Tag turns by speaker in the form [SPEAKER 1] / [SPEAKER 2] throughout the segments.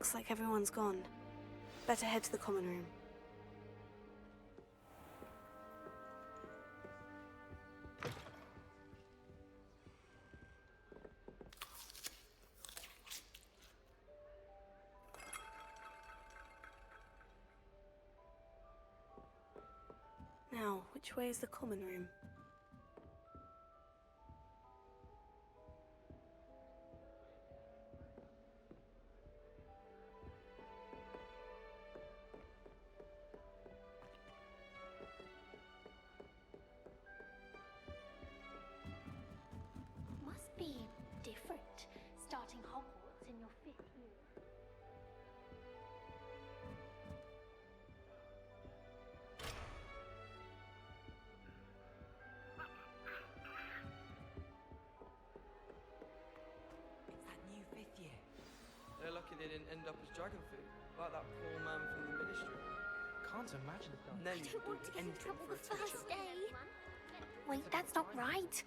[SPEAKER 1] Looks like everyone's gone. Better head to the common room. Now, which way is the common room?
[SPEAKER 2] Must be different, starting Hogwarts in your 5th year.
[SPEAKER 3] It's that new 5th year.
[SPEAKER 4] They're lucky they didn't end up as dragon food, like that poor man from the ministry.
[SPEAKER 3] Can't imagine it.
[SPEAKER 4] Nelly
[SPEAKER 2] I don't
[SPEAKER 4] would
[SPEAKER 2] want
[SPEAKER 4] do
[SPEAKER 2] to get in
[SPEAKER 4] anything
[SPEAKER 2] trouble
[SPEAKER 4] for
[SPEAKER 2] the
[SPEAKER 4] a teacher.
[SPEAKER 2] first day. Wait, that's not right.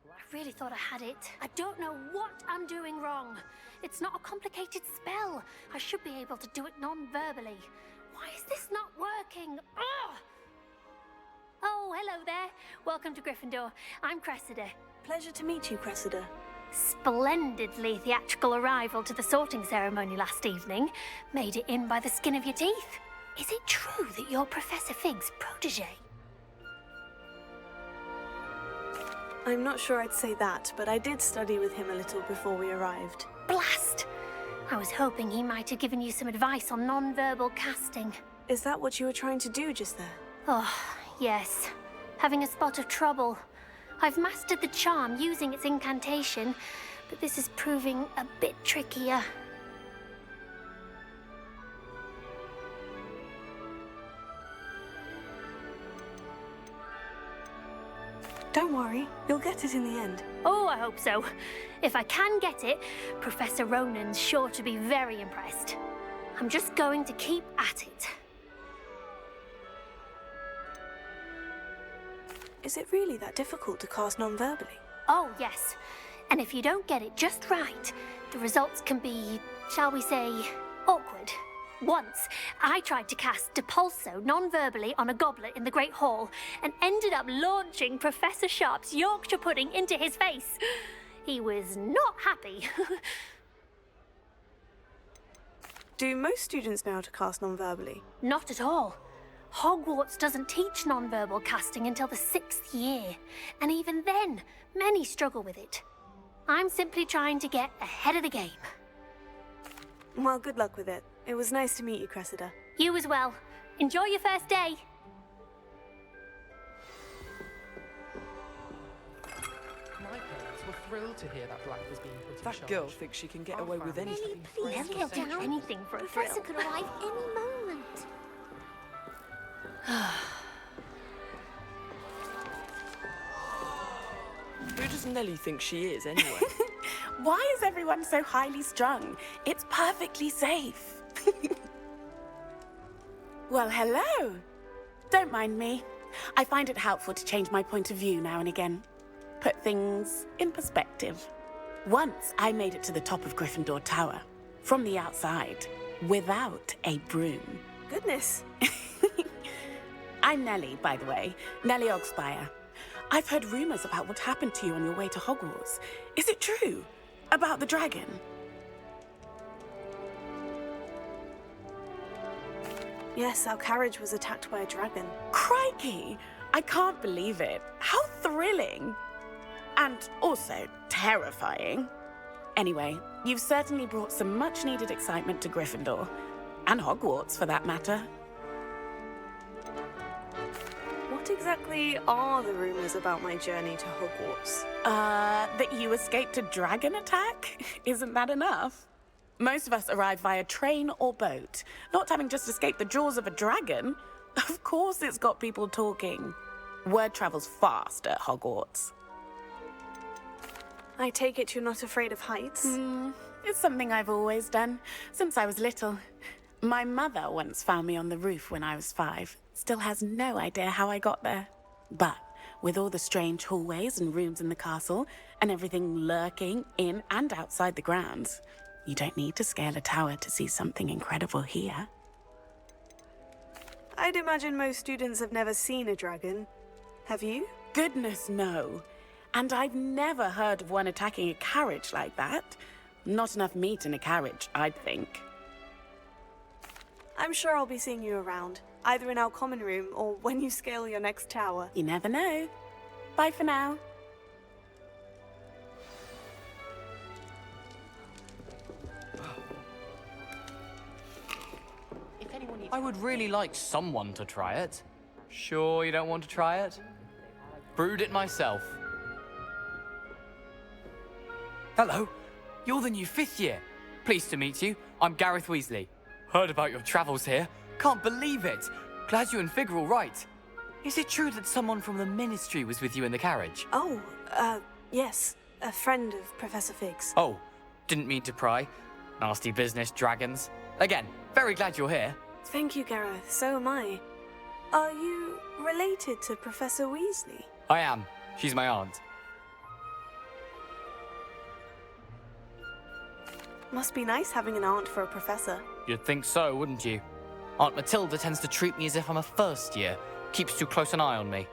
[SPEAKER 2] I really thought I had it. I don't know what I'm doing wrong. It's not a complicated spell. I should be able to do it non-verbally. Why is this not working? Ugh! Oh, hello there. Welcome to Gryffindor. I'm Cressida.
[SPEAKER 1] Pleasure to meet you, Cressida.
[SPEAKER 2] Splendidly theatrical arrival to the sorting ceremony last evening. Made it in by the skin of your teeth. Is it true that you're Professor Fig's protege?
[SPEAKER 1] I'm not sure I'd say that, but I did study with him a little before we arrived.
[SPEAKER 2] Blast! I was hoping he might have given you some advice on non-verbal casting.
[SPEAKER 1] Is that what you were trying to do just there?
[SPEAKER 2] Oh, yes. Having a spot of trouble. I've mastered the charm using its incantation, but this is proving a bit trickier.
[SPEAKER 1] Don't worry, you'll get it in the end.
[SPEAKER 2] Oh, I hope so. If I can get it, Professor Ronan's sure to be very impressed. I'm just going to keep at it.
[SPEAKER 1] Is it really that difficult to cast non-verbally?
[SPEAKER 2] Oh, yes. And if you don't get it just right, the results can be, shall we say, awkward. Once, I tried to cast Depulso non-verbally on a goblet in the Great Hall and ended up launching Professor Sharp's Yorkshire pudding into his face. He was not happy.
[SPEAKER 1] Do most students know how to cast non-verbally?
[SPEAKER 2] Not at all. Hogwarts doesn't teach non-verbal casting until the 6th year, and even then, many struggle with it. I'm simply trying to get ahead of the game.
[SPEAKER 1] Well, good luck with it. It was nice to meet you, Cressida.
[SPEAKER 2] You as well. Enjoy your first day.
[SPEAKER 3] My parents were thrilled to hear that Black was being put in charge.
[SPEAKER 4] That girl thinks she can get
[SPEAKER 3] Our
[SPEAKER 4] away with
[SPEAKER 3] family's
[SPEAKER 4] anything.
[SPEAKER 3] been friends
[SPEAKER 2] Nelly
[SPEAKER 3] for
[SPEAKER 2] will do
[SPEAKER 3] centuries.
[SPEAKER 2] anything for a
[SPEAKER 5] Professor
[SPEAKER 2] thrill.
[SPEAKER 5] could arrive any moment.
[SPEAKER 4] Who does Nelly think she is, anyway?
[SPEAKER 6] Why is everyone so highly strung? It's perfectly safe. Well, hello. Don't mind me. I find it helpful to change my point of view now and again. Put things in perspective. Once I made it to the top of Gryffindor Tower, from the outside, without a broom.
[SPEAKER 1] Goodness.
[SPEAKER 6] I'm Nellie, by the way. Nellie Ogspire. I've heard rumors about what happened to you on your way to Hogwarts. Is it true? About the dragon?
[SPEAKER 1] Yes, our carriage was attacked by a dragon.
[SPEAKER 6] Crikey! I can't believe it. How thrilling! And also terrifying. Anyway, you've certainly brought some much-needed excitement to Gryffindor. And Hogwarts, for that matter.
[SPEAKER 1] What exactly are the rumors about my journey to Hogwarts?
[SPEAKER 6] That you escaped a dragon attack? Isn't that enough? Most of us arrive via train or boat, not having just escaped the jaws of a dragon. Of course it's got people talking. Word travels fast at Hogwarts.
[SPEAKER 1] I take it you're not afraid of heights?
[SPEAKER 6] It's something I've always done, since I was little. My mother once found me on the roof when I was 5. Still has no idea how I got there. But with all the strange hallways and rooms in the castle, and everything lurking in and outside the grounds, You don't need to scale a tower to see something incredible here.
[SPEAKER 1] I'd imagine most students have never seen a dragon. Have you?
[SPEAKER 6] Goodness, no. And I've never heard of one attacking a carriage like that. Not enough meat in a carriage, I'd think.
[SPEAKER 1] I'm sure I'll be seeing you around, either in our common room or when you scale your next tower.
[SPEAKER 6] You never know. Bye for now.
[SPEAKER 7] I would really like someone to try it. Sure you don't want to try it? Brewed it myself. Hello, you're the new 5th year. Pleased to meet you. I'm Gareth Weasley. Heard about your travels here. Can't believe it. Glad you and Fig are all right. Is it true that someone from the Ministry was with you in the carriage?
[SPEAKER 1] Oh, yes. A friend of Professor Fig's.
[SPEAKER 7] Oh, didn't mean to pry. Nasty business, dragons. Again, very glad you're here.
[SPEAKER 1] Thank you, Gareth. So am I. Are you related to Professor Weasley?
[SPEAKER 7] I am. She's my aunt.
[SPEAKER 1] Must be nice having an aunt for a professor.
[SPEAKER 7] You'd think so, wouldn't you? Aunt Matilda tends to treat me as if I'm a first year. Keeps too close an eye on me.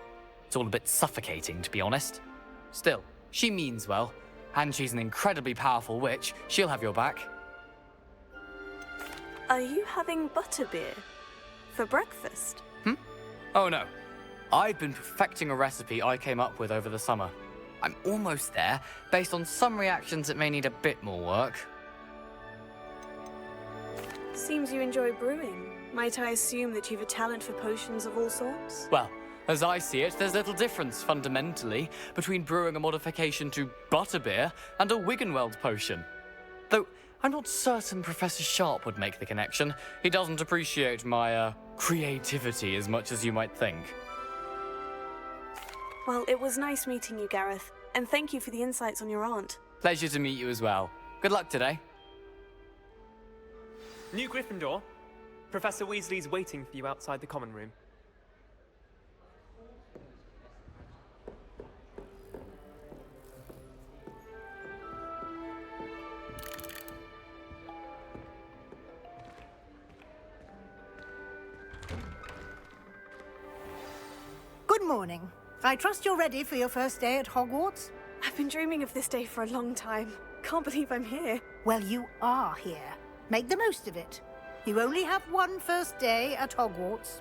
[SPEAKER 7] It's all a bit suffocating, to be honest. Still, she means well. And she's an incredibly powerful witch. She'll have your back.
[SPEAKER 1] Are you having butterbeer for breakfast?
[SPEAKER 7] Oh no. I've been perfecting a recipe I came up with over the summer. I'm almost there, based on some reactions that may need a bit more work.
[SPEAKER 1] Seems you enjoy brewing. Might I assume that you've a talent for potions of all sorts?
[SPEAKER 7] Well, as I see it, there's little difference, fundamentally, between brewing a modification to butterbeer and a Wiggenweld potion. Though, I'm not certain Professor Sharp would make the connection. He doesn't appreciate my, creativity as much as you might think.
[SPEAKER 1] Well, it was nice meeting you, Gareth. And thank you for the insights on your aunt.
[SPEAKER 7] Pleasure to meet you as well. Good luck today.
[SPEAKER 8] New Gryffindor. Professor Weasley's waiting for you outside the common room.
[SPEAKER 9] Good morning. I trust you're ready for your first day at Hogwarts?
[SPEAKER 1] I've been dreaming of this day for a long time. Can't believe I'm here.
[SPEAKER 9] Well, you are here. Make the most of it. You only have one first day at Hogwarts.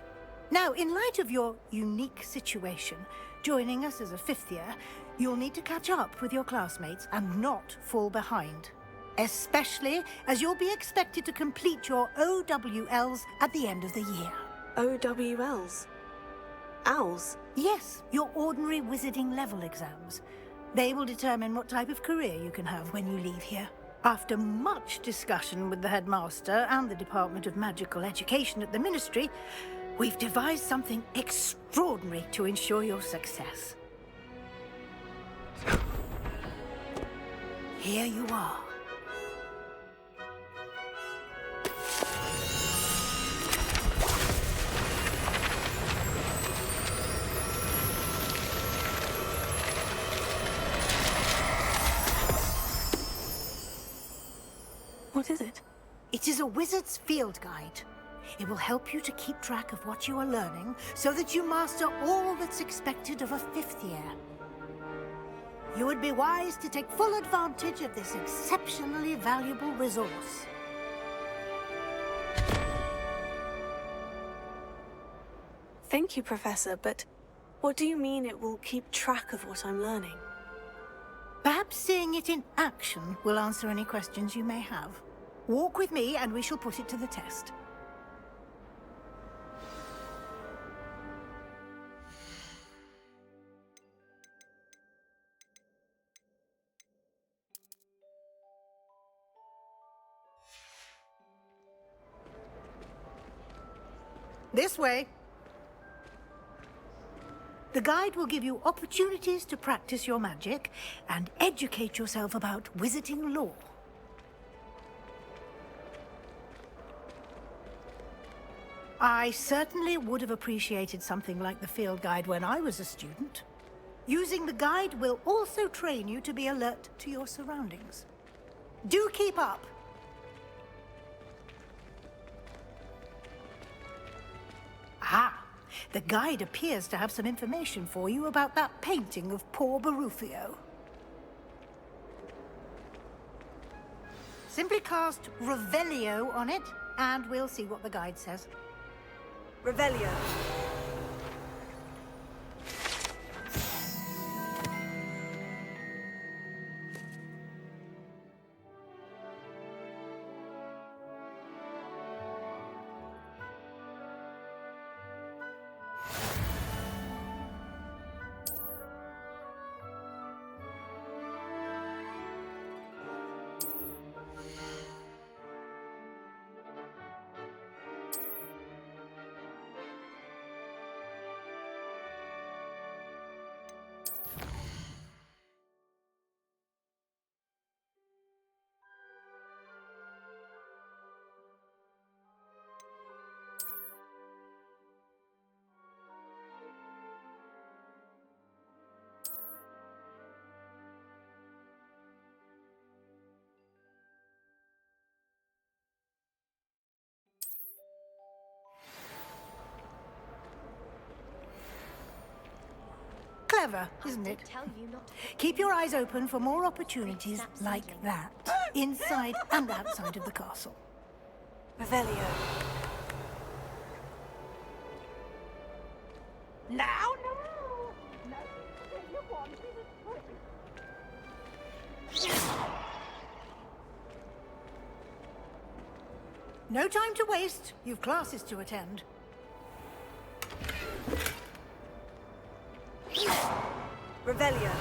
[SPEAKER 9] Now, in light of your unique situation, joining us as a 5th year, you'll need to catch up with your classmates and not fall behind. Especially as you'll be expected to complete your OWLs at the end of the year.
[SPEAKER 1] OWLs? Owls?
[SPEAKER 9] Yes, your ordinary wizarding level exams. They will determine what type of career you can have when you leave here. After much discussion with the headmaster and the Department of Magical Education at the Ministry, we've devised something extraordinary to ensure your success. Here you are.
[SPEAKER 1] What is it?
[SPEAKER 9] It is a wizard's field guide. It will help you to keep track of what you are learning so that you master all that's expected of a 5th year. You would be wise to take full advantage of this exceptionally valuable resource.
[SPEAKER 1] Thank you, Professor, but what do you mean it will keep track of what I'm learning?
[SPEAKER 9] Perhaps seeing it in action will answer any questions you may have. Walk with me and we shall put it to the test. This way. The guide will give you opportunities to practice your magic and educate yourself about wizarding lore. I certainly would have appreciated something like the field guide when I was a student. Using the guide will also train you to be alert to your surroundings. Do keep up. The guide appears to have some information for you about that painting of poor Barufio. Simply cast Revelio on it, and we'll see what the guide says.
[SPEAKER 1] Revelio.
[SPEAKER 9] Clever, isn't it? Keep your eyes open for more opportunities like that, inside and outside of the castle.
[SPEAKER 1] Revelio.
[SPEAKER 9] Now, no time to waste. You've classes to attend.
[SPEAKER 1] Revelio.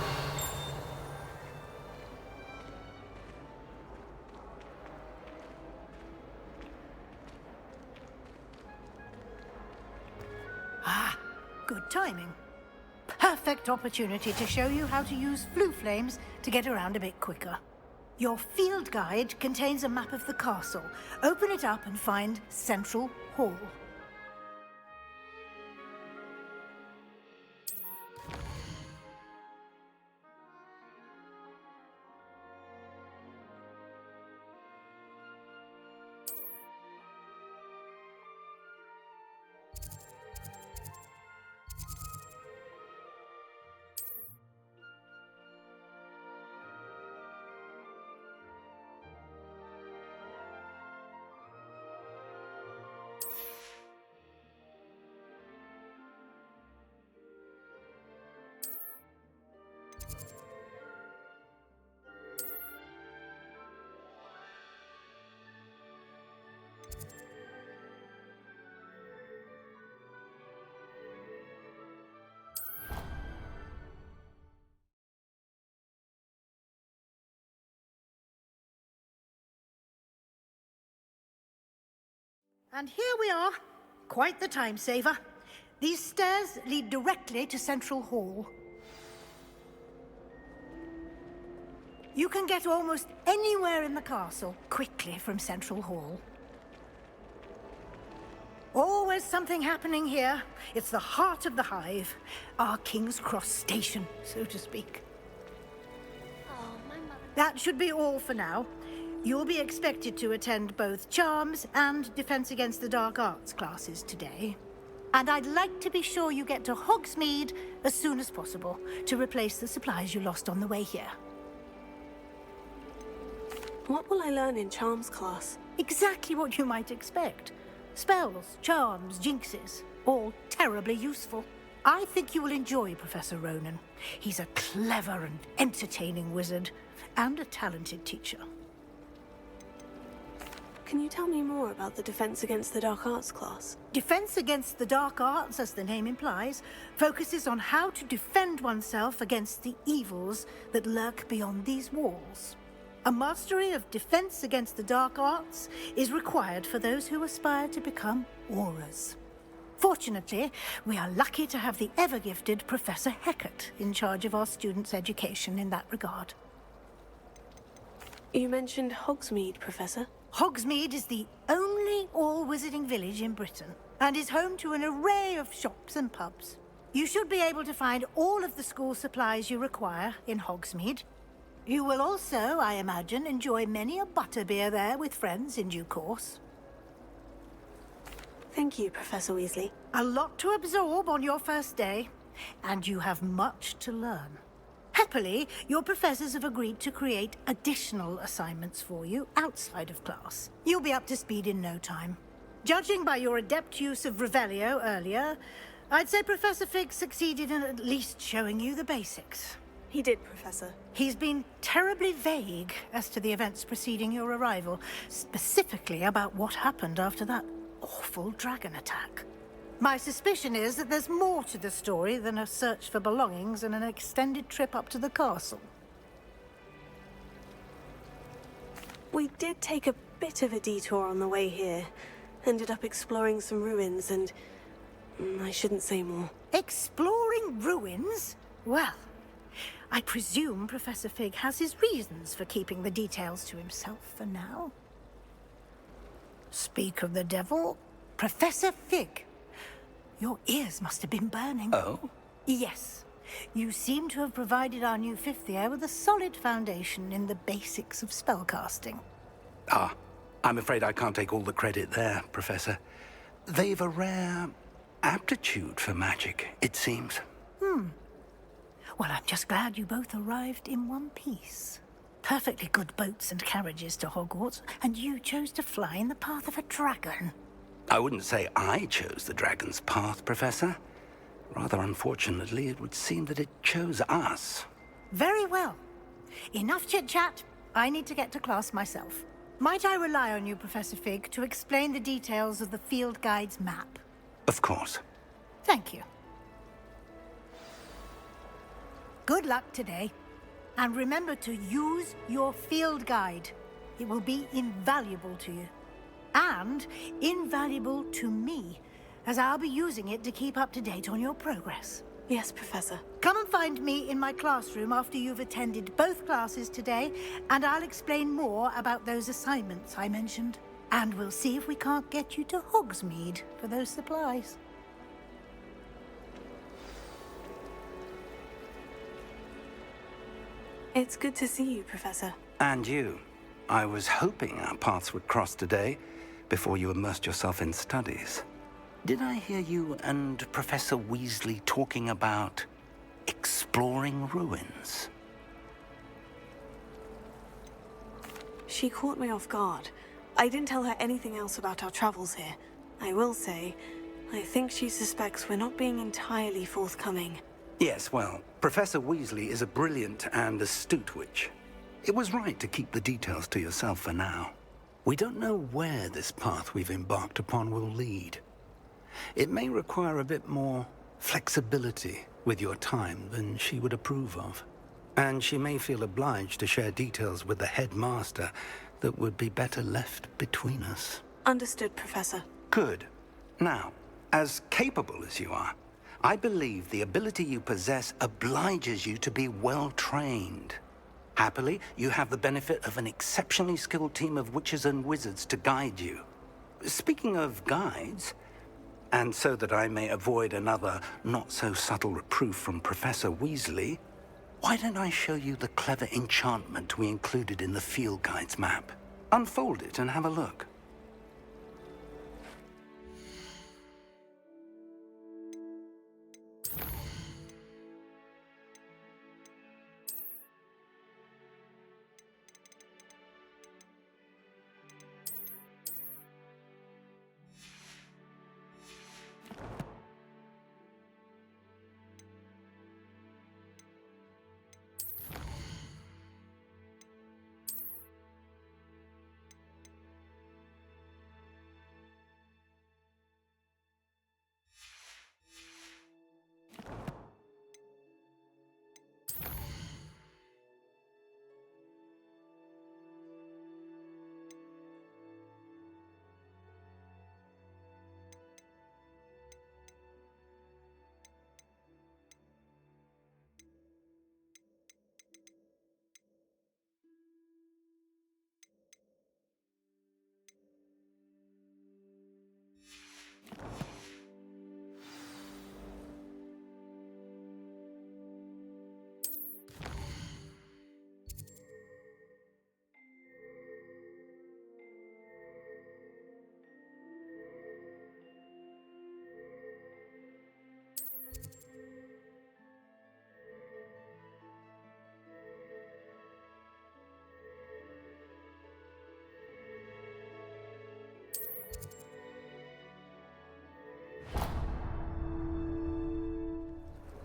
[SPEAKER 9] Ah, good timing. Perfect opportunity to show you how to use flue flames to get around a bit quicker. Your field guide contains a map of the castle. Open it up and find Central Hall. And here we are. Quite the time saver. These stairs lead directly to Central Hall. You can get almost anywhere in the castle quickly from Central Hall. Always something happening here. It's the heart of the hive. Our King's Cross station, so to speak.
[SPEAKER 2] Oh, my mother.
[SPEAKER 9] That should be all for now. You'll be expected to attend both Charms and Defense Against the Dark Arts classes today. And I'd like to be sure you get to Hogsmeade as soon as possible to replace the supplies you lost on the way here.
[SPEAKER 1] What will I learn in Charms class?
[SPEAKER 9] Exactly what you might expect. Spells, charms, jinxes, all terribly useful. I think you will enjoy Professor Ronan. He's a clever and entertaining wizard, and a talented teacher.
[SPEAKER 1] Can you tell me more about the Defense Against the Dark Arts class?
[SPEAKER 9] Defense Against the Dark Arts, as the name implies, focuses on how to defend oneself against the evils that lurk beyond these walls. A mastery of Defense Against the Dark Arts is required for those who aspire to become Aurors. Fortunately, we are lucky to have the ever-gifted Professor Hecat in charge of our students' education in that regard.
[SPEAKER 1] You mentioned Hogsmeade, Professor.
[SPEAKER 9] Hogsmeade is the only all-wizarding village in Britain and is home to an array of shops and pubs. You should be able to find all of the school supplies you require in Hogsmeade. You will also, I imagine, enjoy many a butterbeer there with friends in due course.
[SPEAKER 1] Thank you, Professor Weasley.
[SPEAKER 9] A lot to absorb on your first day, and you have much to learn. Happily, your professors have agreed to create additional assignments for you outside of class. You'll be up to speed in no time. Judging by your adept use of Revelio earlier, I'd say Professor Fig succeeded in at least showing you the basics.
[SPEAKER 1] He did, Professor.
[SPEAKER 9] He's been terribly vague as to the events preceding your arrival, specifically about what happened after that awful dragon attack. My suspicion is that there's more to the story than a search for belongings and an extended trip up to the castle.
[SPEAKER 1] We did take a bit of a detour on the way here. Ended up exploring some ruins and... I shouldn't say more.
[SPEAKER 9] Exploring ruins? Well, I presume Professor Fig has his reasons for keeping the details to himself for now. Speak of the devil, Professor Fig. Your ears must have been burning.
[SPEAKER 10] Oh?
[SPEAKER 9] Yes. You seem to have provided our new fifth year with a solid foundation in the basics of spellcasting.
[SPEAKER 10] Ah, I'm afraid I can't take all the credit there, Professor. They've a rare aptitude for magic, it seems.
[SPEAKER 9] Well, I'm just glad you both arrived in one piece. Perfectly good boats and carriages to Hogwarts, and you chose to fly in the path of a dragon.
[SPEAKER 10] I wouldn't say I chose the dragon's path, Professor. Rather unfortunately, it would seem that it chose us.
[SPEAKER 9] Very well. Enough chit-chat. I need to get to class myself. Might I rely on you, Professor Fig, to explain the details of the field guide's map?
[SPEAKER 10] Of course.
[SPEAKER 9] Thank you. Good luck today. And remember to use your field guide. It will be invaluable to you. And invaluable to me, as I'll be using it to keep up to date on your progress.
[SPEAKER 1] Yes, Professor.
[SPEAKER 9] Come and find me in my classroom after you've attended both classes today, and I'll explain more about those assignments I mentioned. And we'll see if we can't get you to Hogsmeade for those supplies.
[SPEAKER 1] It's good to see you, Professor.
[SPEAKER 10] And you. I was hoping our paths would cross today, before you immersed yourself in studies. Did I hear you and Professor Weasley talking about exploring ruins?
[SPEAKER 1] She caught me off guard. I didn't tell her anything else about our travels here. I will say, I think she suspects we're not being entirely forthcoming.
[SPEAKER 10] Yes, well, Professor Weasley is a brilliant and astute witch. It was right to keep the details to yourself for now. We don't know where this path we've embarked upon will lead. It may require a bit more flexibility with your time than she would approve of. And she may feel obliged to share details with the headmaster that would be better left between us.
[SPEAKER 1] Understood, Professor.
[SPEAKER 10] Good. Now, as capable as you are, I believe the ability you possess obliges you to be well-trained. Happily, you have the benefit of an exceptionally skilled team of witches and wizards to guide you. Speaking of guides, and so that I may avoid another not-so-subtle reproof from Professor Weasley, why don't I show you the clever enchantment we included in the field guide's map? Unfold it and have a look.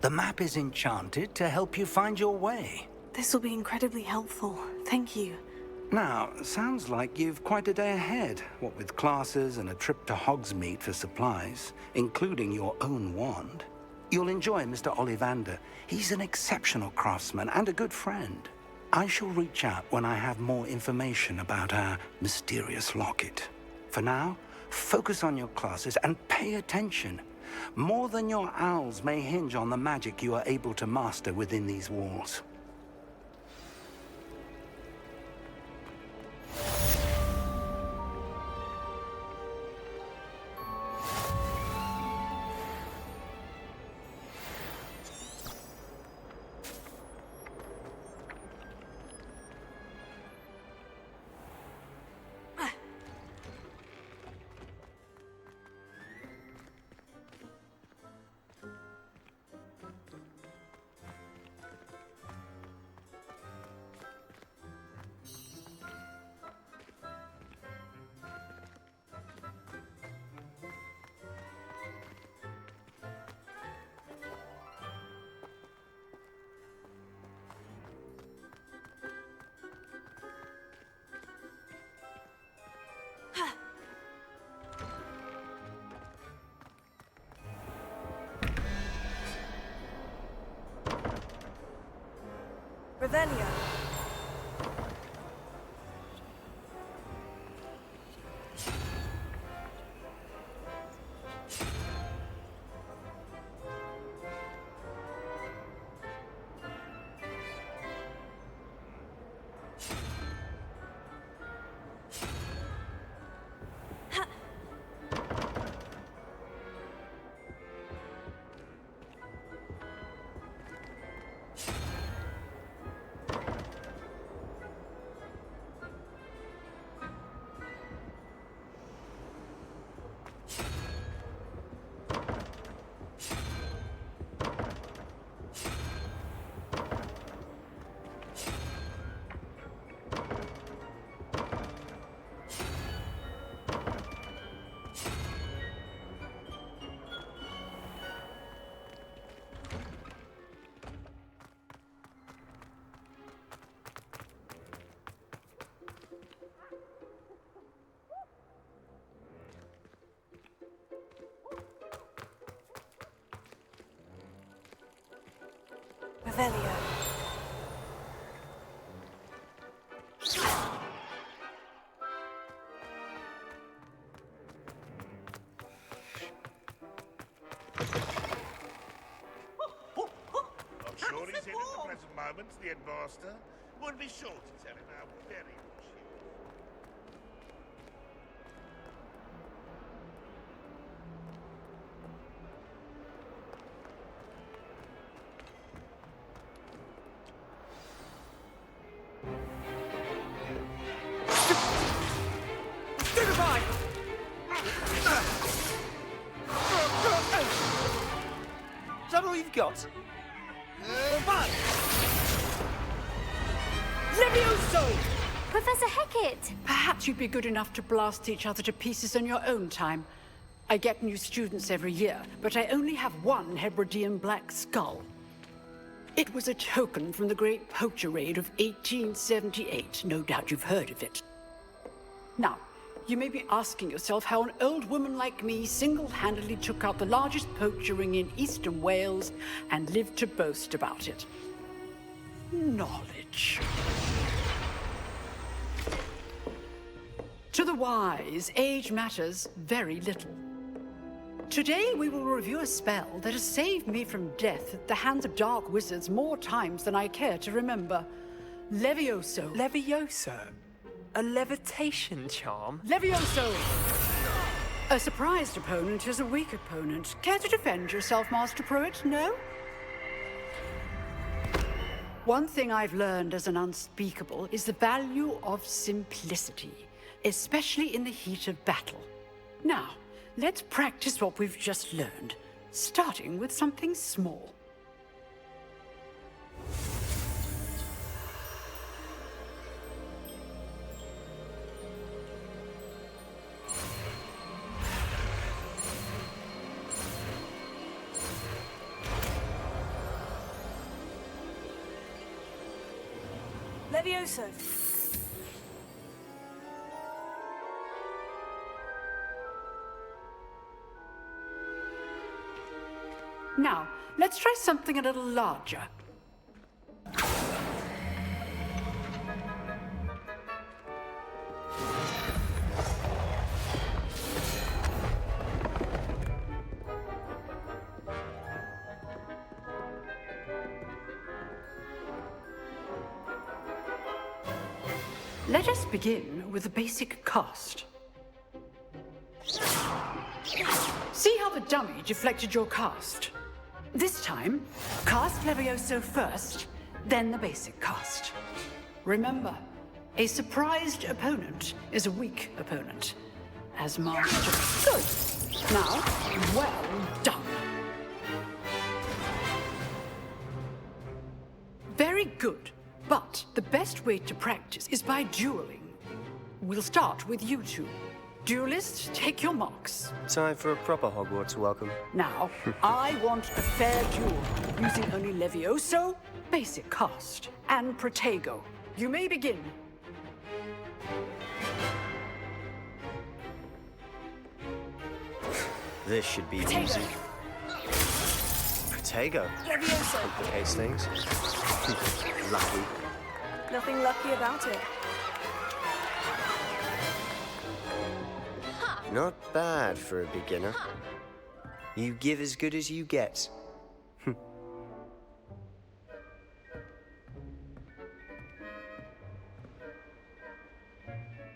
[SPEAKER 10] The map is enchanted to help you find your way.
[SPEAKER 1] This will be incredibly helpful. Thank you.
[SPEAKER 10] Now, sounds like you've quite a day ahead, what with classes and a trip to Hogsmeade for supplies, including your own wand. You'll enjoy Mr. Ollivander. He's an exceptional craftsman and a good friend. I shall reach out when I have more information about our mysterious locket. For now, focus on your classes and pay attention. More than your owls may hinge on the magic you are able to master within these walls.
[SPEAKER 1] Revelio. Revelio.
[SPEAKER 11] I'm sure he's in at the present moment, the headmaster. Would be sure to tell him how very much he
[SPEAKER 8] Is that all you've got?
[SPEAKER 12] Levioso!
[SPEAKER 2] Professor Hecat!
[SPEAKER 12] Perhaps you'd be good enough to blast each other to pieces on your own time. I get new students every year, but I only have one Hebridean black skull. It was a token from the Great Poacher Raid of 1878. No doubt you've heard of it. Now, you may be asking yourself how an old woman like me single-handedly took out the largest poacher ring in eastern Wales and lived to boast about it. Knowledge. To the wise, age matters very little. Today we will review a spell that has saved me from death at the hands of dark wizards more times than I care to remember. Levioso.
[SPEAKER 8] Levioso? A levitation charm?
[SPEAKER 12] Levioso! A surprised opponent is a weak opponent. Care to defend yourself, Master Pruitt? No? One thing I've learned as an unspeakable is the value of simplicity, especially in the heat of battle. Now, let's practice what we've just learned, starting with something small.
[SPEAKER 1] Levioso.
[SPEAKER 12] Now, let's try something a little larger. Let us begin with the basic cast. See how the dummy deflected your cast? This time, cast Levioso first, then the basic cast. Remember, a surprised opponent is a weak opponent. As master. Good. Now, well done. Very good. But the best way to practice is by dueling. We'll start with you two. Duelists, take your marks.
[SPEAKER 13] Time for a proper Hogwarts welcome.
[SPEAKER 12] Now, I want a fair duel, using only Levioso, basic cast, and Protego. You may begin.
[SPEAKER 13] This should be easy. Protego.
[SPEAKER 1] Levioso.
[SPEAKER 13] Complicates things. Lucky.
[SPEAKER 1] Nothing lucky about it.
[SPEAKER 13] Not bad for a beginner. You give as good as you get.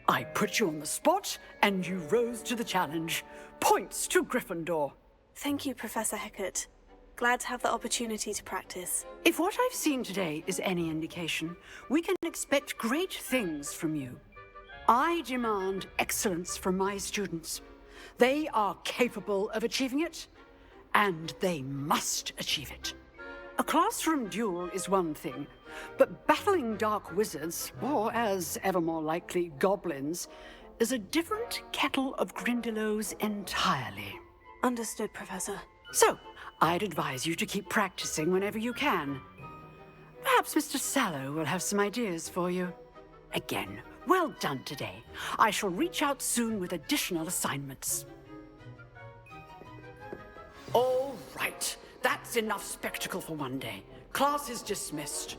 [SPEAKER 12] I put you on the spot, and you rose to the challenge. Points to Gryffindor.
[SPEAKER 1] Thank you, Professor Hecat. Glad to have the opportunity to practice.
[SPEAKER 12] If what I've seen today is any indication, we can expect great things from you. I demand excellence from my students. They are capable of achieving it, and they must achieve it. A classroom duel is one thing, but battling dark wizards, or as ever more likely, goblins, is a different kettle of Grindylows entirely.
[SPEAKER 1] Understood, Professor.
[SPEAKER 12] So, I'd advise you to keep practicing whenever you can. Perhaps Mr. Sallow will have some ideas for you. Again, well done today. I shall reach out soon with additional assignments. All right. That's enough spectacle for one day. Class is dismissed.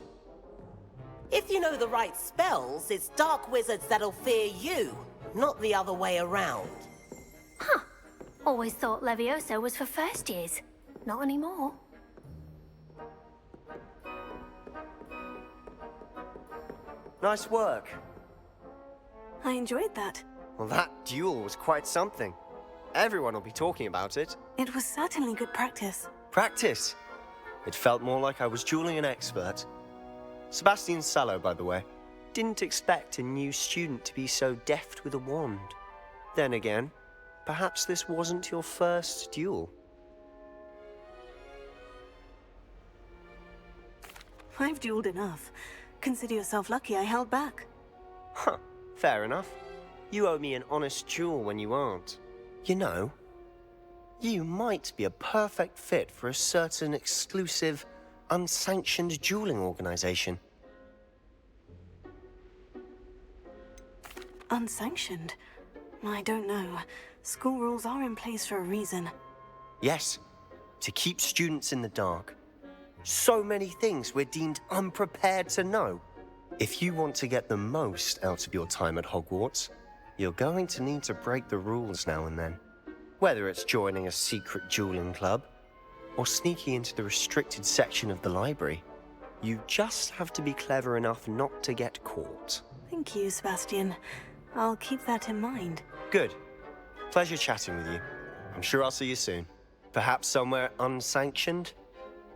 [SPEAKER 14] If you know the right spells, it's dark wizards that'll fear you, not the other way around.
[SPEAKER 2] Huh. Always thought Levioso was for first years. Not anymore.
[SPEAKER 13] Nice work.
[SPEAKER 1] I enjoyed that.
[SPEAKER 13] Well, that duel was quite something. Everyone will be talking about it.
[SPEAKER 1] It was certainly good practice.
[SPEAKER 13] Practice? It felt more like I was dueling an expert. Sebastian Sallow, by the way. Didn't expect a new student to be so deft with a wand. Then again, perhaps this wasn't your first duel.
[SPEAKER 1] I've dueled enough. Consider yourself lucky I held back.
[SPEAKER 13] Huh, fair enough. You owe me an honest duel when you aren't. You know, you might be a perfect fit for a certain exclusive, unsanctioned dueling organization.
[SPEAKER 1] Unsanctioned? I don't know. School rules are in place for a reason.
[SPEAKER 13] Yes, to keep students in the dark. So many things we're deemed unprepared to know. If you want to get the most out of your time at Hogwarts, you're going to need to break the rules now and then. Whether it's joining a secret dueling club, or sneaking into the restricted section of the library, you just have to be clever enough not to get caught.
[SPEAKER 1] Thank you, Sebastian. I'll keep that in mind.
[SPEAKER 13] Good. Pleasure chatting with you. I'm sure I'll see you soon. Perhaps somewhere unsanctioned?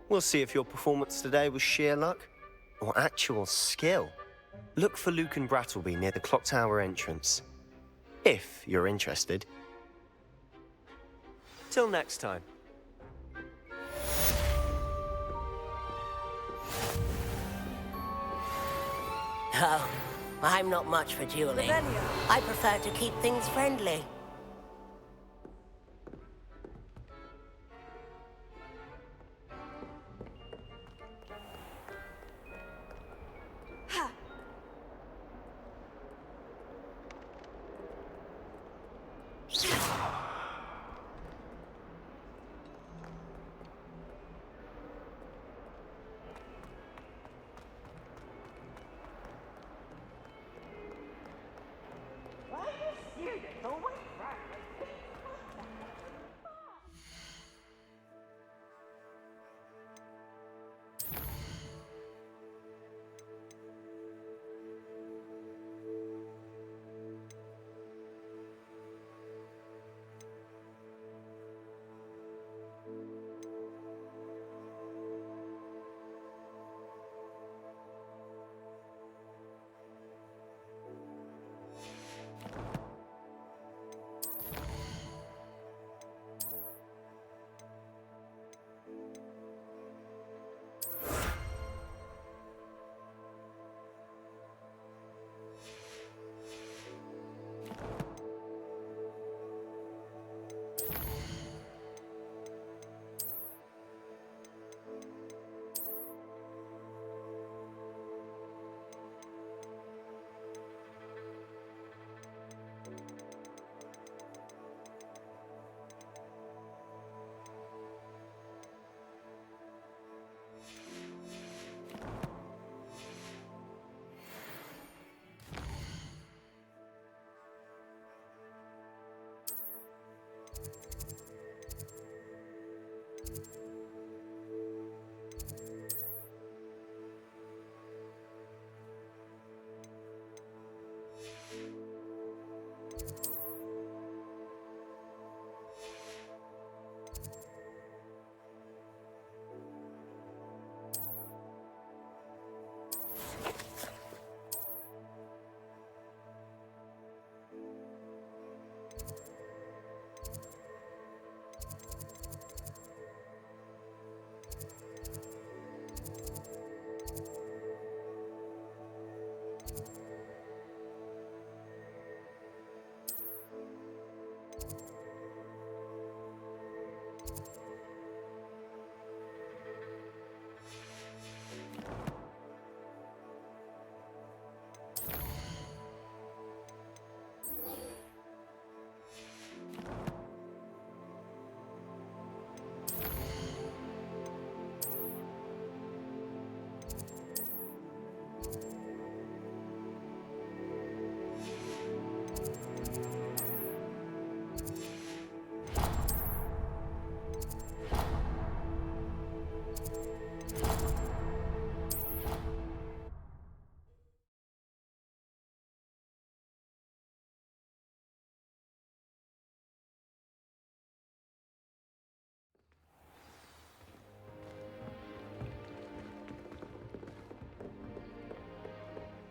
[SPEAKER 13] We'll see if your performance today was sheer luck or actual skill. Look for Luke and Brattleby near the clock tower entrance, if you're interested. Till next time.
[SPEAKER 14] Oh, I'm not much for dueling. I prefer to keep things friendly.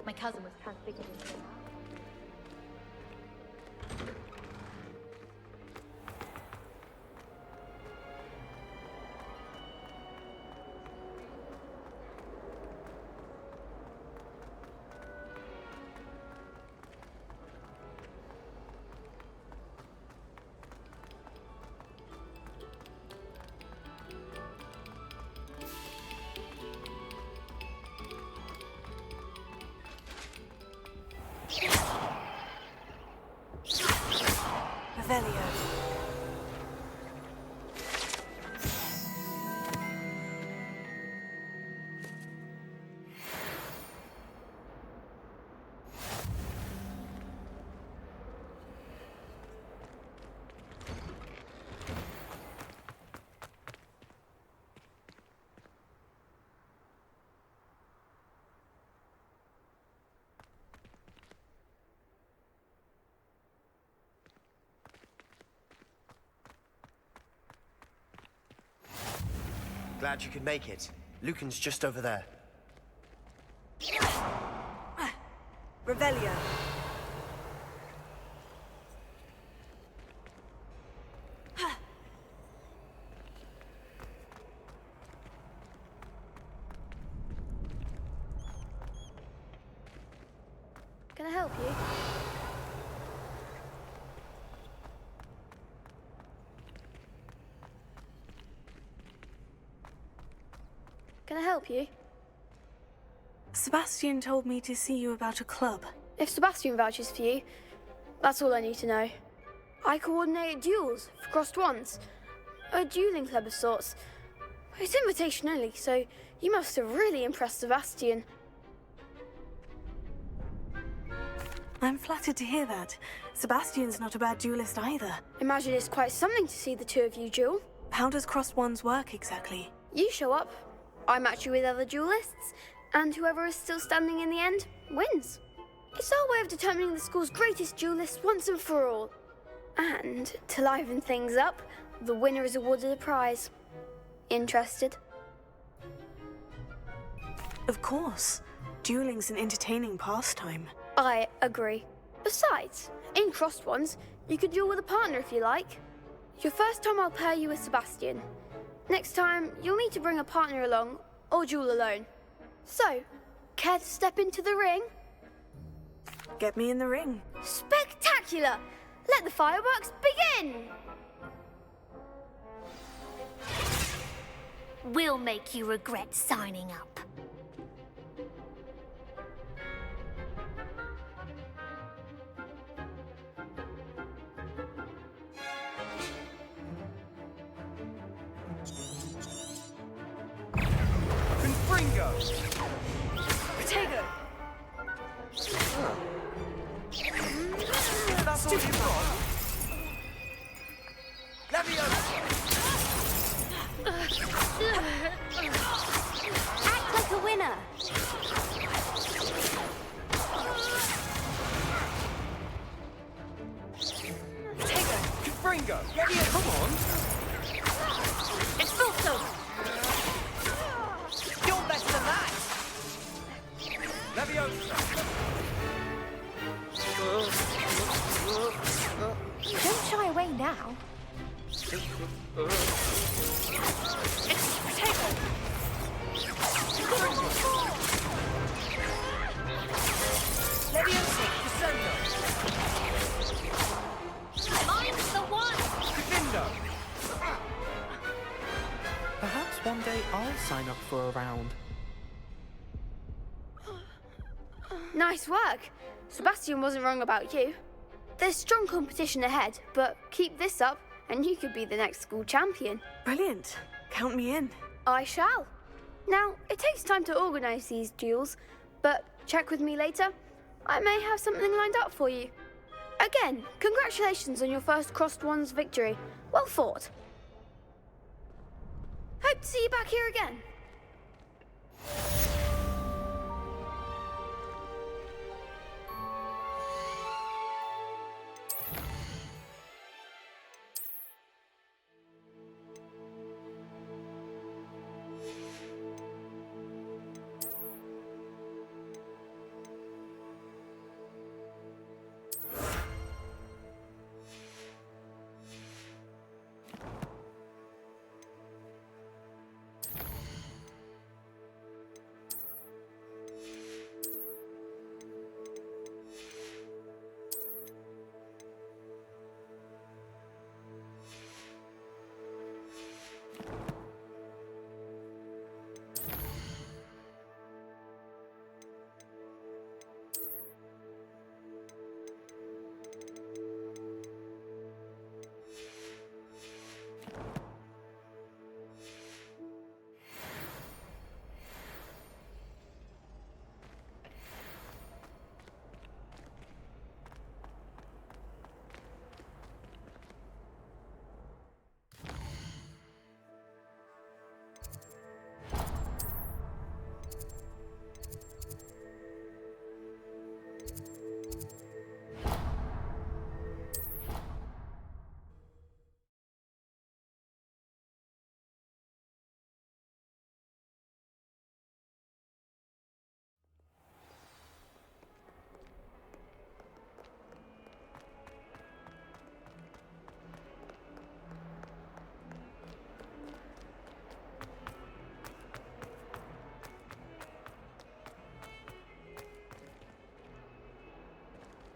[SPEAKER 15] My cousin was transfigured into an
[SPEAKER 1] Revelio.
[SPEAKER 13] Glad you could make it. Lucan's just over there.
[SPEAKER 1] Revelio.
[SPEAKER 15] Can I help you? Can I help you?
[SPEAKER 1] Sebastian told me to see you about a club.
[SPEAKER 15] If Sebastian vouches for you, that's all I need to know. I coordinate duels for crossed ones. A dueling club of sorts. It's invitation only, so you must have really impressed Sebastian.
[SPEAKER 1] I'm flattered to hear that. Sebastian's not a bad duelist either.
[SPEAKER 15] Imagine it's quite something to see the two of you duel.
[SPEAKER 1] How does crossed wands work exactly?
[SPEAKER 15] You show up, I match you with other duelists, and whoever is still standing in the end wins. It's our way of determining the school's greatest duelist once and for all. And to liven things up, the winner is awarded a prize. Interested?
[SPEAKER 1] Of course. Dueling's an entertaining pastime.
[SPEAKER 15] I agree. Besides, in crossed ones, you could duel with a partner if you like. Your first time I'll pair you with Sebastian. Next time, you'll need to bring a partner along, or duel alone. So, care to step into the ring?
[SPEAKER 1] Get me in the ring.
[SPEAKER 15] Spectacular! Let the fireworks begin!
[SPEAKER 2] We'll make you regret signing up.
[SPEAKER 3] Confringo!
[SPEAKER 1] Potato!
[SPEAKER 3] That's all you've got?
[SPEAKER 5] Act like a winner.
[SPEAKER 3] Potato! Confringo! Come on!
[SPEAKER 5] It's Fulton.
[SPEAKER 3] You're better than that! Leviosa!
[SPEAKER 5] Don't shy away now.
[SPEAKER 3] It's potato! Leviosa! Crescendo!
[SPEAKER 2] Mine's the one!
[SPEAKER 3] Crescendo! Perhaps one day I'll sign up for a round.
[SPEAKER 15] Nice work. Sebastian wasn't wrong about you. There's strong competition ahead, but keep this up and you could be the next school champion.
[SPEAKER 1] Brilliant. Count me in.
[SPEAKER 15] I shall. Now, it takes time to organise these duels, but check with me later. I may have something lined up for you. Again, congratulations on your first crossed ones victory. Well fought. Hope to see you back here again.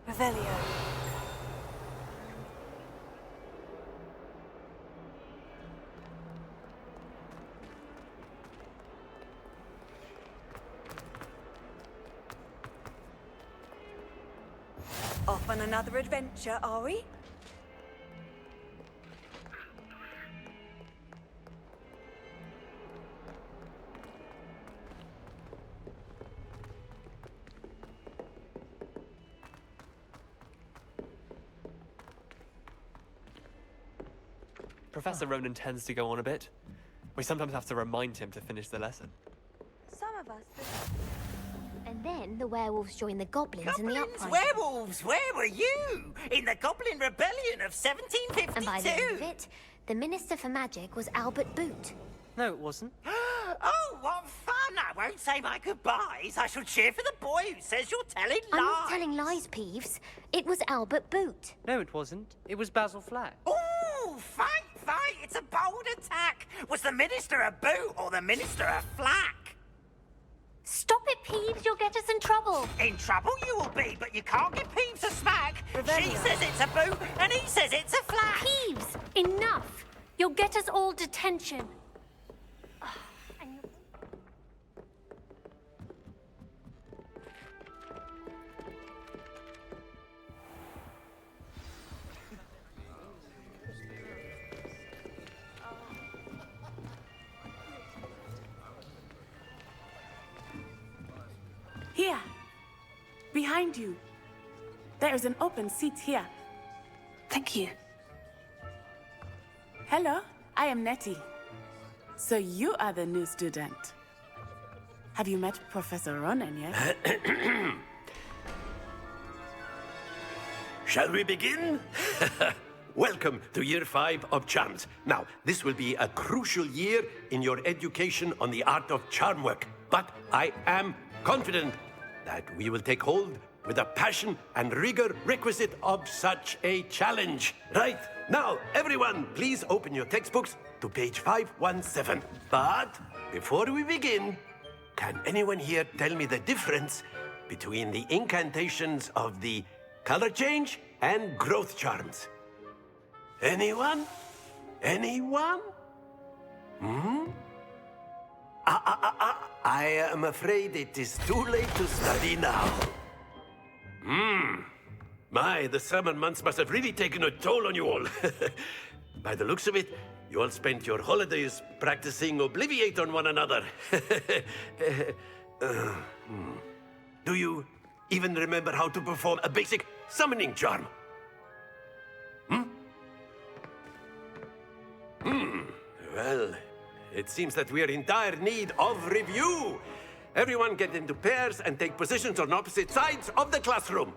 [SPEAKER 1] Revelio.
[SPEAKER 16] Off on another adventure, are we?
[SPEAKER 8] Professor Ronan tends to go on a bit. We sometimes have to remind him to finish the lesson.
[SPEAKER 5] Some of us.
[SPEAKER 15] And then the werewolves join the goblins in the uprising.
[SPEAKER 17] Werewolves, where were you? In the Goblin Rebellion of 1752?
[SPEAKER 15] And by the end of it, the Minister for Magic was Albert Boot.
[SPEAKER 8] No, it wasn't.
[SPEAKER 17] Oh, what fun! I won't say my goodbyes. I shall cheer for the boy who says you're telling lies.
[SPEAKER 15] I'm not telling lies, Peeves. It was Albert Boot.
[SPEAKER 8] No, it wasn't. It was Basil Flack.
[SPEAKER 17] Ooh, fight! It's a bold attack. Was the Minister a boot or the Minister a flack?
[SPEAKER 2] Stop it, Peeves. You'll get us in trouble.
[SPEAKER 17] In trouble you will be, but you can't give Peeves a smack. She says it's a boot and he says it's a flack.
[SPEAKER 2] Peeves, enough. You'll get us all detention.
[SPEAKER 6] Here. Behind you. There is an open seat here.
[SPEAKER 1] Thank you.
[SPEAKER 6] Hello, I am Nettie. So you are the new student. Have you met Professor Ronan yet?
[SPEAKER 18] Shall we begin? Welcome to Year 5 of Charms. Now, this will be a crucial year in your education on the art of charm work. But I am confident that we will take hold with the passion and rigor requisite of such a challenge. Right, now, everyone, please open your textbooks to page 517. But before we begin, can anyone here tell me the difference between the incantations of the color change and growth charms? Anyone? Anyone? I am afraid it is too late to study now. My, the summer months must have really taken a toll on you all. By the looks of it, you all spent your holidays practicing Obliviate on one another. Do you even remember how to perform a basic summoning charm? Well, it seems that we are in dire need of review. Everyone get into pairs and take positions on opposite sides of the classroom.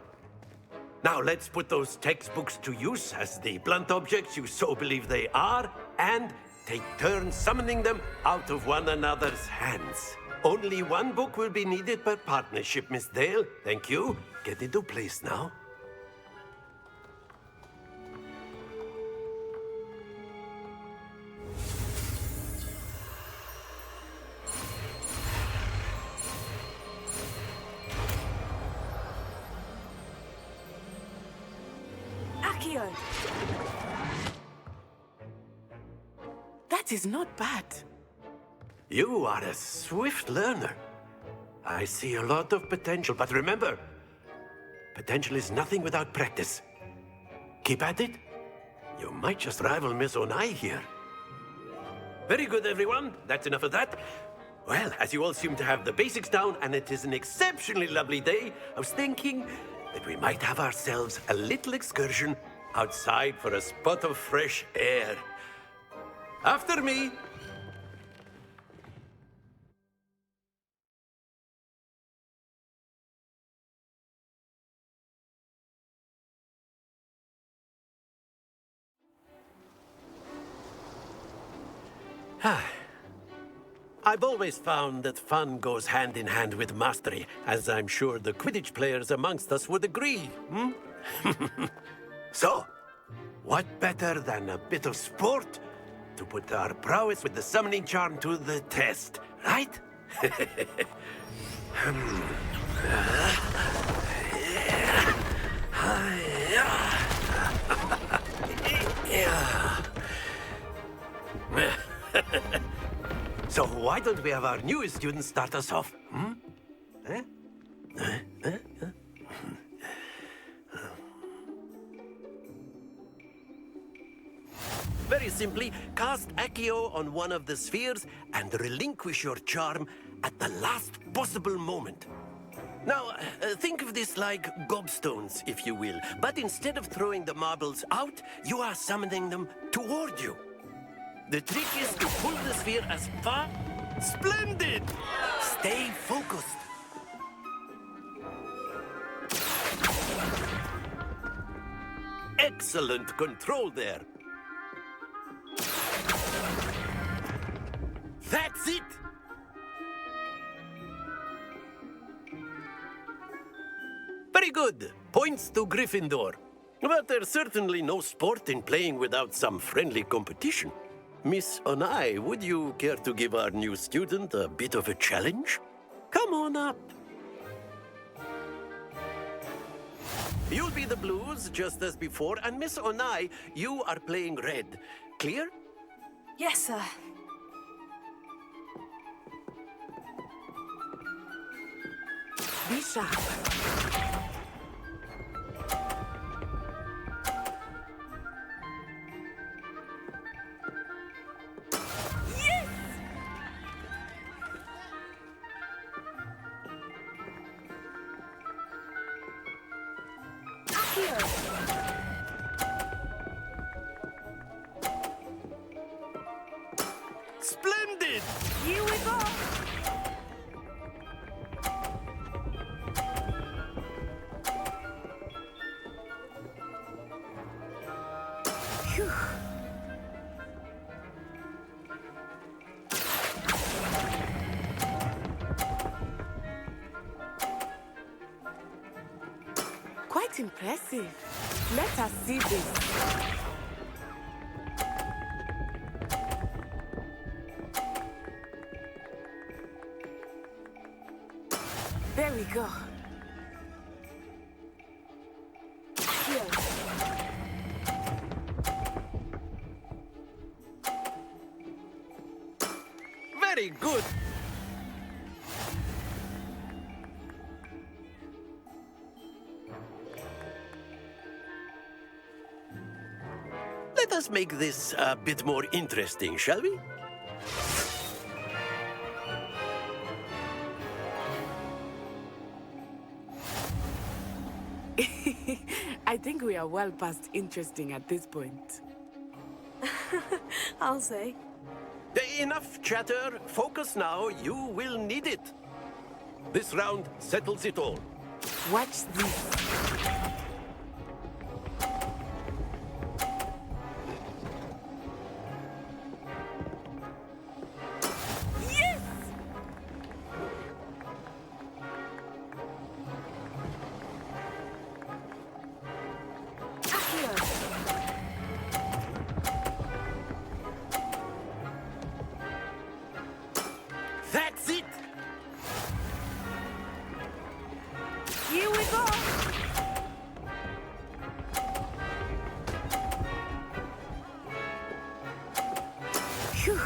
[SPEAKER 18] Now let's put those textbooks to use as the blunt objects you so believe they are, and take turns summoning them out of one another's hands. Only one book will be needed per partnership, Miss Dale. Thank you. Get into place now.
[SPEAKER 6] That is not bad.
[SPEAKER 18] You are a swift learner. I see a lot of potential, but remember, potential is nothing without practice. Keep at it. You might just rival Miss Onai here. Very good, everyone. That's enough of that. Well, as you all seem to have the basics down, and it is an exceptionally lovely day, I was thinking that we might have ourselves a little excursion outside for a spot of fresh air. After me. I've always found that fun goes hand in hand with mastery, as I'm sure the Quidditch players amongst us would agree. So, what better than a bit of sport to put our prowess with the summoning charm to the test, right? So why don't we have our newest student start us off? Very simply, cast Accio on one of the spheres and relinquish your charm at the last possible moment. Now, think of this like gobstones, if you will. But instead of throwing the marbles out, you are summoning them toward you. The trick is to pull the sphere as far... Splendid! Stay focused. Excellent control there. That's it! Very good. Points to Gryffindor. But there's certainly no sport in playing without some friendly competition. Miss Onai, would you care to give our new student a bit of a challenge? Come on up. You'll be the blues, just as before, and Miss Onai, you are playing red. Clear?
[SPEAKER 1] Yes, sir.
[SPEAKER 6] Be sharp.
[SPEAKER 18] Splendid!
[SPEAKER 1] Here we go! Phew.
[SPEAKER 6] Quite impressive. Let us see this. There we go. Here.
[SPEAKER 18] Very good. Let us make this a bit more interesting, shall we?
[SPEAKER 6] I think we are well past interesting at this point.
[SPEAKER 1] I'll say.
[SPEAKER 18] Enough chatter. Focus now. You will need it. This round settles it all.
[SPEAKER 6] Watch this.
[SPEAKER 1] Yes!
[SPEAKER 18] That's it!
[SPEAKER 1] Here we go! Phew.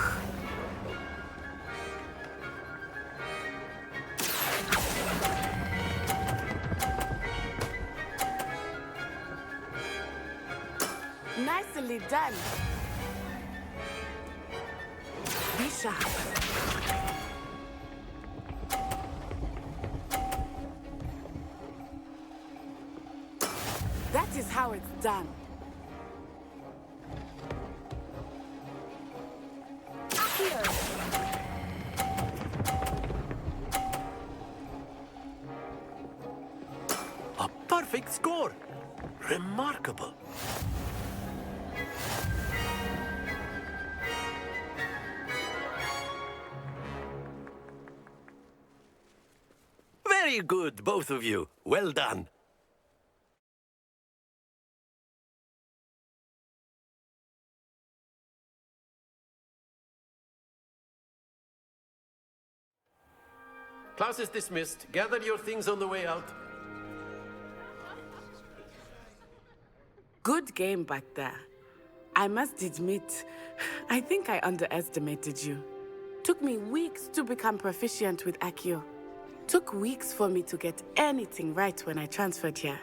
[SPEAKER 6] Nicely done. Be sharp. That is how it's done.
[SPEAKER 1] Here.
[SPEAKER 18] A perfect score. Remarkable. Very good, both of you. Well done. Class is dismissed. Gather your things on the way out.
[SPEAKER 6] Good game back there. I must admit, I think I underestimated you. Took me weeks to become proficient with Accio. Took weeks for me to get anything right when I transferred here.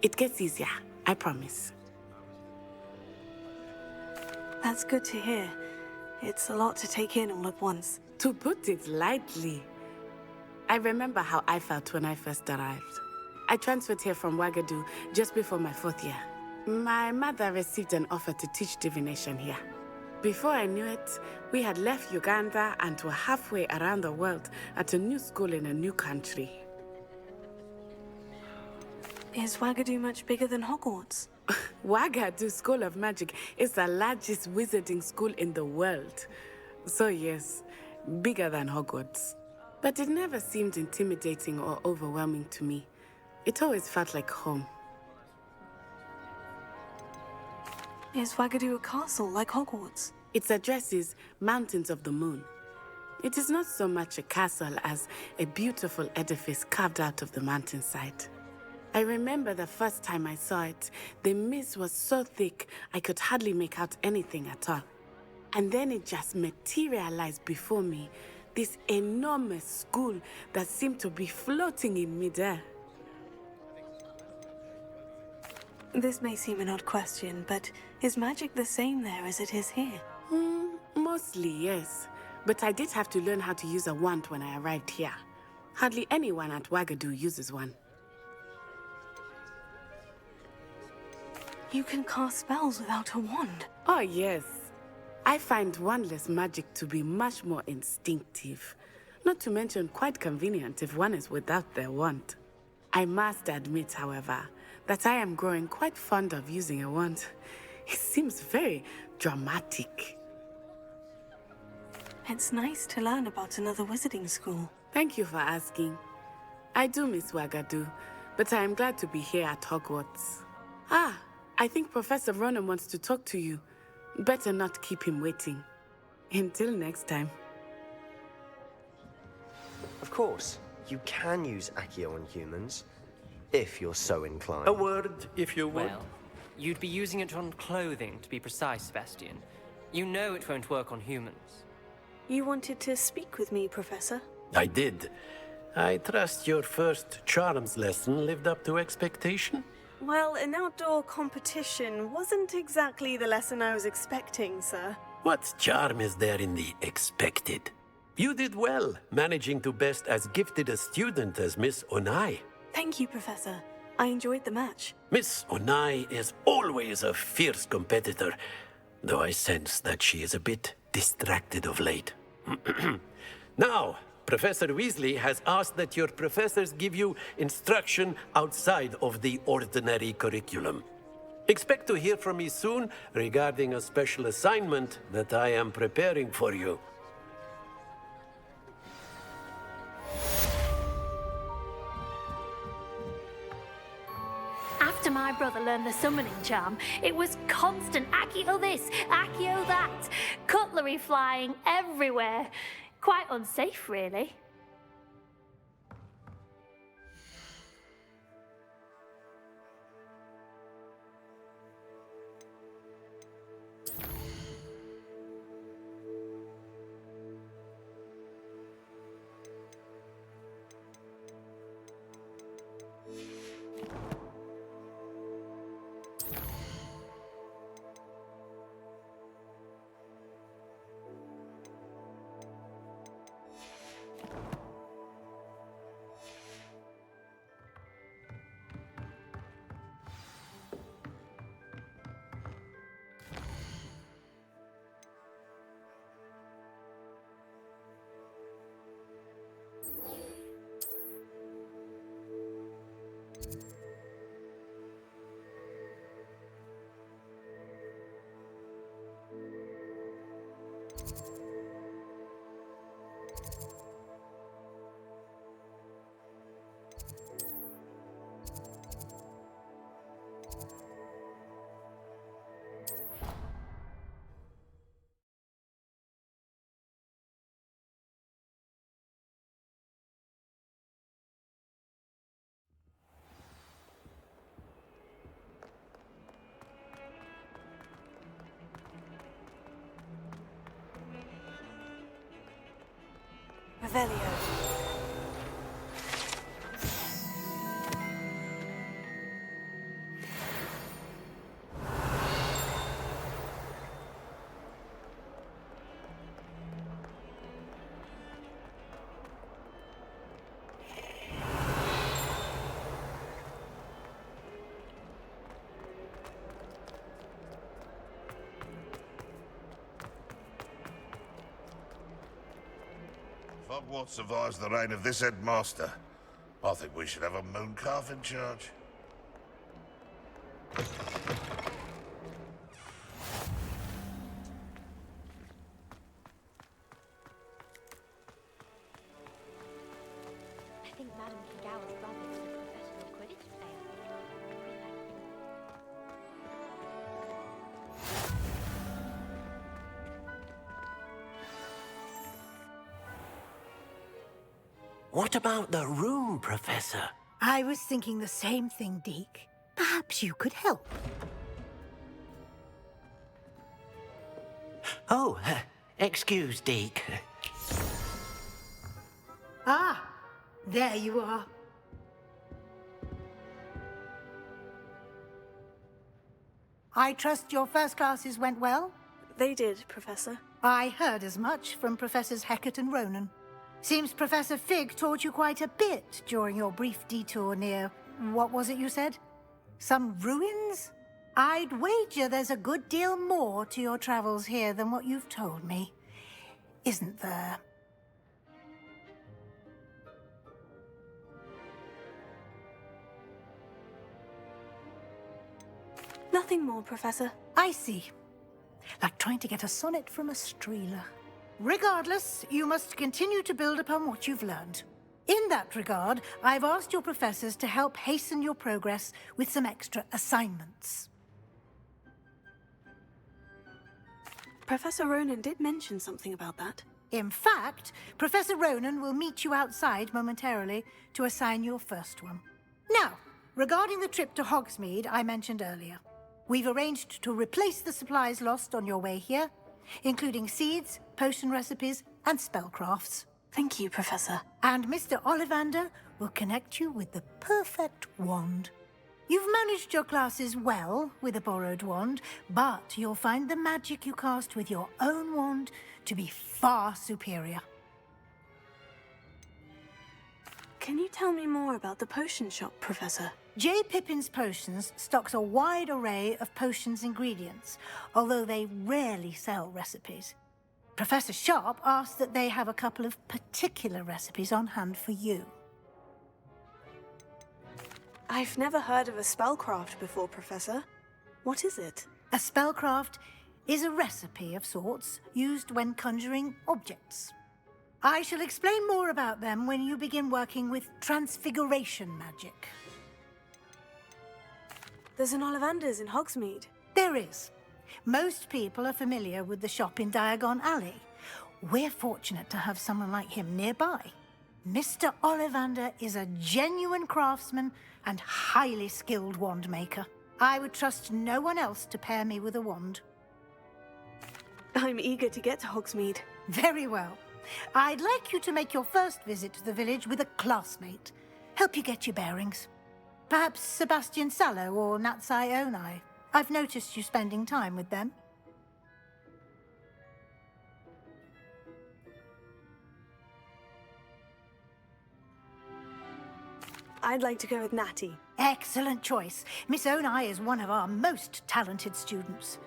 [SPEAKER 6] It gets easier, I promise.
[SPEAKER 1] That's good to hear. It's a lot to take in all at once.
[SPEAKER 6] To put it lightly, I remember how I felt when I first arrived. I transferred here from Wagadu just before my 4th year. My mother received an offer to teach divination here. Before I knew it, we had left Uganda and were halfway around the world at a new school in a new country.
[SPEAKER 1] Is Wagadu much bigger than Hogwarts?
[SPEAKER 6] Wagadu School of Magic is the largest wizarding school in the world. So yes, bigger than Hogwarts. But it never seemed intimidating or overwhelming to me. It always felt like home.
[SPEAKER 1] Is Wagadu a castle like Hogwarts?
[SPEAKER 6] Its address is Mountains of the Moon. It is not so much a castle as a beautiful edifice carved out of the mountainside. I remember the first time I saw it, the mist was so thick I could hardly make out anything at all. And then it just materialized before me, this enormous school that seemed to be floating in midair.
[SPEAKER 1] This may seem an odd question, but is magic the same there as it is here?
[SPEAKER 6] Mostly, yes. But I did have to learn how to use a wand when I arrived here. Hardly anyone at Wagadu uses one.
[SPEAKER 1] You can cast spells without a wand?
[SPEAKER 6] Oh, yes. I find wandless magic to be much more instinctive. Not to mention quite convenient if one is without their wand. I must admit, however, that I am growing quite fond of using a wand. It seems very dramatic.
[SPEAKER 1] It's nice to learn about another wizarding school.
[SPEAKER 6] Thank you for asking. I do miss Wagadu, but I am glad to be here at Hogwarts. I think Professor Ronan wants to talk to you. Better not keep him waiting. Until next time.
[SPEAKER 13] Of course, you can use Accio on humans, if you're so inclined.
[SPEAKER 18] A word, if you would.
[SPEAKER 8] Well, you'd be using it on clothing, to be precise, Sebastian. You know it won't work on humans.
[SPEAKER 1] You wanted to speak with me, Professor?
[SPEAKER 18] I did. I trust your first charms lesson lived up to expectation?
[SPEAKER 1] Well, an outdoor competition wasn't exactly the lesson I was expecting, sir.
[SPEAKER 18] What charm is there in the expected? You did well, managing to best as gifted a student as Miss Onai.
[SPEAKER 1] Thank you, Professor. I enjoyed the match.
[SPEAKER 18] Miss Onai is always a fierce competitor, though I sense that she is a bit distracted of late. Now, Professor Weasley has asked that your professors give you instruction outside of the ordinary curriculum. Expect to hear from me soon regarding a special assignment that I am preparing for you.
[SPEAKER 2] After my brother learned the summoning charm, it was constant Accio this, Accio that, cutlery flying everywhere. Quite unsafe, really.
[SPEAKER 1] Revelio.
[SPEAKER 11] Hogwarts survives the reign of this headmaster, I think we should have a mooncalf in charge.
[SPEAKER 2] I think Madame Kagawa's brother is a professional Quidditch player.
[SPEAKER 18] What about the room, Professor?
[SPEAKER 9] I was thinking the same thing, Deke. Perhaps you could help.
[SPEAKER 18] Oh, excuse, Deke.
[SPEAKER 9] Ah, there you are. I trust your first classes went well?
[SPEAKER 1] They did, Professor.
[SPEAKER 9] I heard as much from Professors Hecat and Ronan. Seems Professor Fig taught you quite a bit during your brief detour near... what was it you said? Some ruins? I'd wager there's a good deal more to your travels here than what you've told me. Isn't there?
[SPEAKER 1] Nothing more, Professor.
[SPEAKER 9] I see. Like trying to get a sonnet from a streeler. Regardless, you must continue to build upon what you've learned. In that regard, I've asked your professors to help hasten your progress with some extra assignments.
[SPEAKER 1] Professor Ronan did mention something about that.
[SPEAKER 9] In fact, Professor Ronan will meet you outside momentarily to assign your first one. Now, regarding the trip to Hogsmeade I mentioned earlier, we've arranged to replace the supplies lost on your way here, including seeds, potion recipes, and spellcrafts.
[SPEAKER 1] Thank you, Professor.
[SPEAKER 9] And Mr. Ollivander will connect you with the perfect wand. You've managed your classes well with a borrowed wand, but you'll find the magic you cast with your own wand to be far superior.
[SPEAKER 1] Can you tell me more about the potion shop, Professor?
[SPEAKER 9] J. Pippin's Potions stocks a wide array of potions ingredients, although they rarely sell recipes. Professor Sharp asked that they have a couple of particular recipes on hand for you.
[SPEAKER 1] I've never heard of a spellcraft before, Professor. What is it?
[SPEAKER 9] A spellcraft is a recipe of sorts used when conjuring objects. I shall explain more about them when you begin working with transfiguration magic.
[SPEAKER 1] There's an Ollivander's in Hogsmeade.
[SPEAKER 9] There is. Most people are familiar with the shop in Diagon Alley. We're fortunate to have someone like him nearby. Mr. Ollivander is a genuine craftsman and highly skilled wand maker. I would trust no one else to pair me with a wand.
[SPEAKER 1] I'm eager to get to Hogsmeade.
[SPEAKER 9] Very well. I'd like you to make your first visit to the village with a classmate. Help you get your bearings. Perhaps Sebastian Sallow or Natsai Onai. I've noticed you spending time with them.
[SPEAKER 1] I'd like to go with Natty.
[SPEAKER 9] Excellent choice. Miss Onai is one of our most talented students.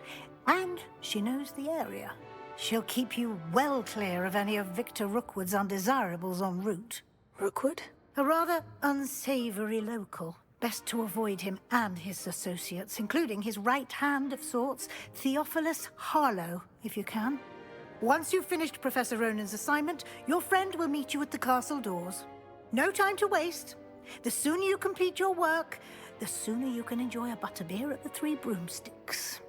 [SPEAKER 9] And she knows the area. She'll keep you well clear of any of Victor Rookwood's undesirables en route.
[SPEAKER 1] Rookwood?
[SPEAKER 9] A rather unsavory local. Best to avoid him and his associates, including his right hand of sorts, Theophilus Harlow, if you can. Once you've finished Professor Ronan's assignment, your friend will meet you at the castle doors. No time to waste. The sooner you complete your work, the sooner you can enjoy a butterbeer at the Three Broomsticks.